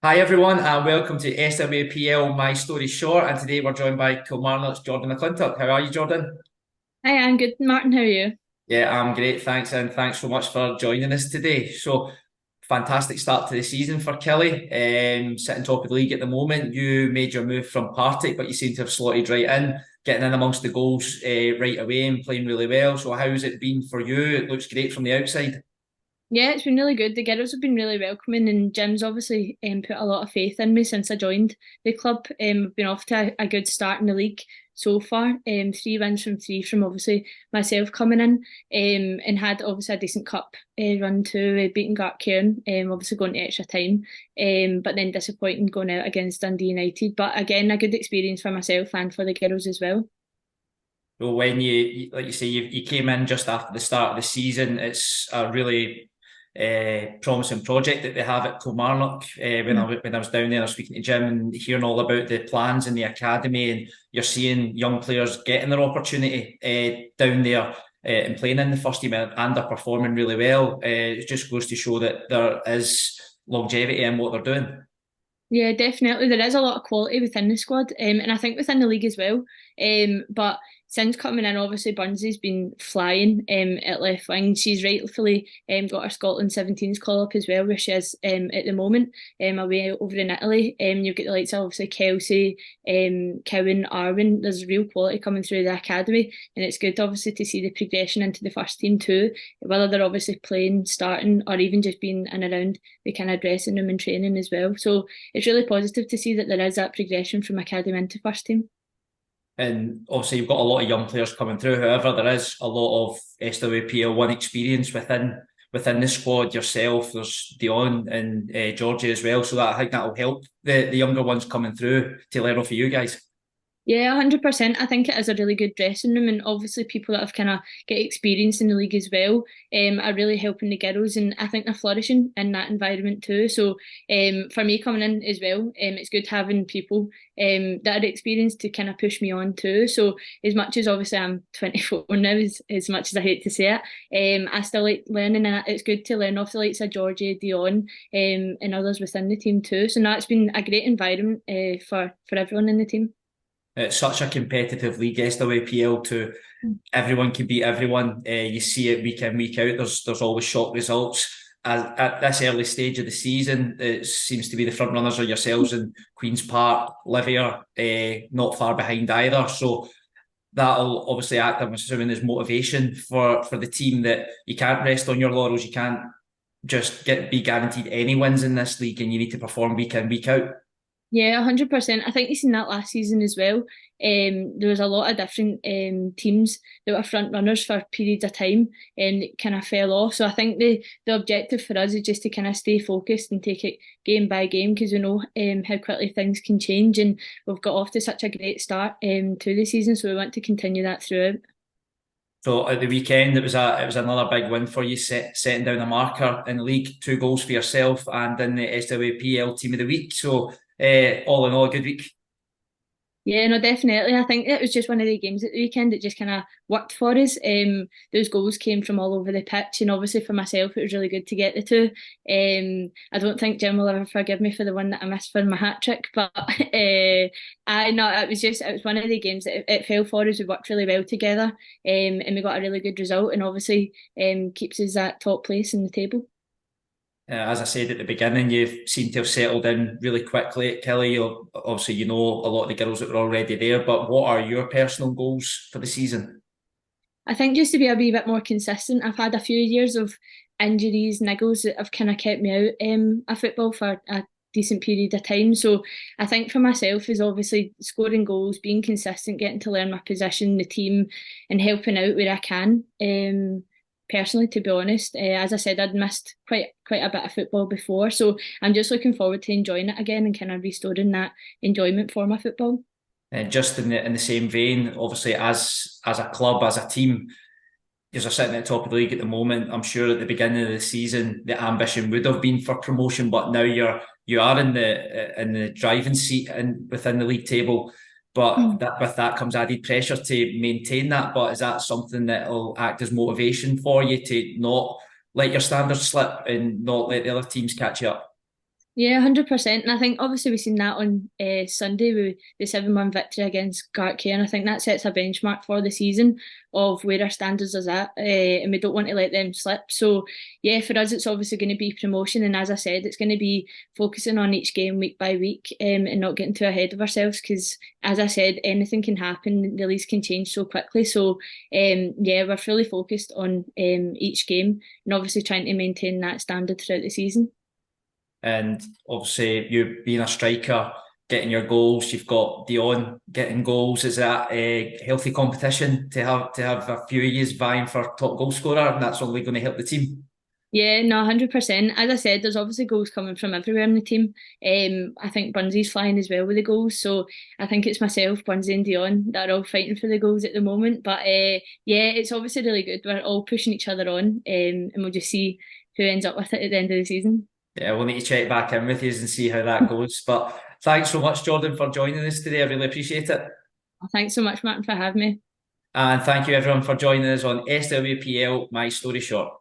Hi everyone and welcome to SWPL My Story Short, and today we're joined by Kilmarnock's Jordan Mclintock. How are you, Jordan? Hi, I'm good. Martin, how are you? Yeah, I'm great, thanks, and thanks so much for joining us today. Fantastic start to the season for Killie, sitting top of the league at the moment. You made your move from Partick, but you seem to have slotted right in, getting in amongst the goals right away and playing really well. So how's it been for you? It looks great from the outside. Yeah, it's been really good. The girls have been really welcoming, and Jim's obviously put a lot of faith in me since I joined the club. I've been off to a good start in the league so far. 3 wins from three from obviously myself coming in, and had obviously a decent cup run too, beating Gartcairn, obviously going to extra time, but then disappointing going out against Dundee United. But again, a good experience for myself and for the girls as well. So when like you say, you came in just after the start of the season, it's a really promising project that they have at Kilmarnock. When I was down there, I was speaking to Jim and hearing all about the plans in the academy, and you're seeing young players getting their opportunity down there and playing in the first team and are performing really well. It just goes to show that there is longevity in what they're doing. Yeah, definitely. There is a lot of quality within the squad, and I think within the league as well. But since coming in, obviously Burnsley's been flying at left wing. She's rightfully got her Scotland 17s call up as well, where she is at the moment away over in Italy. You've got the likes of obviously Kelsey, Cowan, Arwen. There's real quality coming through the academy, and it's good obviously to see the progression into the first team too. Whether they're obviously playing, starting, or even just being in and around the kind of dressing room and training as well. So it's really positive to see that there is that progression from academy into first team. And obviously, you've got a lot of young players coming through. However, there is a lot of SWPL one experience within the squad. Yourself, there's Dion and Georgie as well. So that I think that will help the younger ones coming through to learn off of you guys. Yeah, 100%. I think it is a really good dressing room, and obviously people that have kind of get experience in the league as well are really helping the girls, and I think they're flourishing in that environment too. So for me coming in as well, it's good having people that are experienced to kind of push me on too. So as much as obviously I'm 24 now, as much as I hate to say it, I still like learning, and it's good to learn off the likes of Georgie, Dion, and others within the team too. So now it's been a great environment for everyone in the team. It's such a competitive league, SWPL, to everyone can beat everyone. You see it week in, week out. There's always shock results. At this early stage of the season, it seems to be the front runners are yourselves and Queens Park, Livia, not far behind either. So that'll obviously act, I'm assuming, as motivation for the team that you can't rest on your laurels. You can't just be guaranteed any wins in this league, and you need to perform week in, week out. Yeah, 100%. I think you seen that last season as well. There was a lot of different teams that were front runners for periods of time and kind of fell off. So I think the objective for us is just to kind of stay focused and take it game by game because we know how quickly things can change, and we've got off to such a great start to the season. So we want to continue that throughout. So at the weekend, it was another big win for you, setting down a marker in the league, 2 goals for yourself, and in the SWPL Team of the Week. So all in all, a good week. Yeah, no, definitely. I think it was just one of the games at the weekend that just kind of worked for us. Those goals came from all over the pitch, and obviously for myself, it was really good to get the two. I don't think Jim will ever forgive me for the one that I missed for my hat trick, but I know it was one of the games that it fell for us. We worked really well together, and we got a really good result, and obviously keeps us at top place in the table. As I said at the beginning, you seem to have settled in really quickly at Killie. Obviously, you know a lot of the girls that were already there, but what are your personal goals for the season? I think just to be a wee bit more consistent. I've had a few years of injuries, niggles that have kind of kept me out of football for a decent period of time. So I think for myself is obviously scoring goals, being consistent, getting to learn my position, the team, and helping out where I can. Personally, to be honest, as I said, I'd missed quite a bit of football before, so I'm just looking forward to enjoying it again and kind of restoring that enjoyment for my football. And just in the same vein, obviously, as a club, as a team, you're sitting at the top of the league at the moment. I'm sure at the beginning of the season, the ambition would have been for promotion, but now you are in the driving seat and within the league table. But that with that comes added pressure to maintain that. But is that something that will act as motivation for you to not let your standards slip and not let the other teams catch you up? Yeah, 100%. And I think obviously we've seen that on Sunday with the 7-1 victory against Gartcairn. And I think that sets a benchmark for the season of where our standards is at, and we don't want to let them slip. So, yeah, for us, it's obviously going to be promotion. And as I said, it's going to be focusing on each game week by week, and not getting too ahead of ourselves because, as I said, anything can happen. The leagues can change so quickly. So, yeah, we're fully focused on each game and obviously trying to maintain that standard throughout the season. And obviously, you being a striker, getting your goals, you've got Dion getting goals. Is that a healthy competition to have a few of you vying for top goal scorer? And that's only going to help the team. Yeah, no, 100%. As I said, there's obviously goals coming from everywhere in the team. I think Bunsy's flying as well with the goals. So I think it's myself, Bunsy and Dion that are all fighting for the goals at the moment. But yeah, it's obviously really good. We're all pushing each other on, and we'll just see who ends up with it at the end of the season. Yeah, we'll need to check back in with you and see how that goes. But thanks so much, Jordan, for joining us today. I really appreciate it. Thanks so much, Martin, for having me. And thank you everyone for joining us on SWPL My Story Short.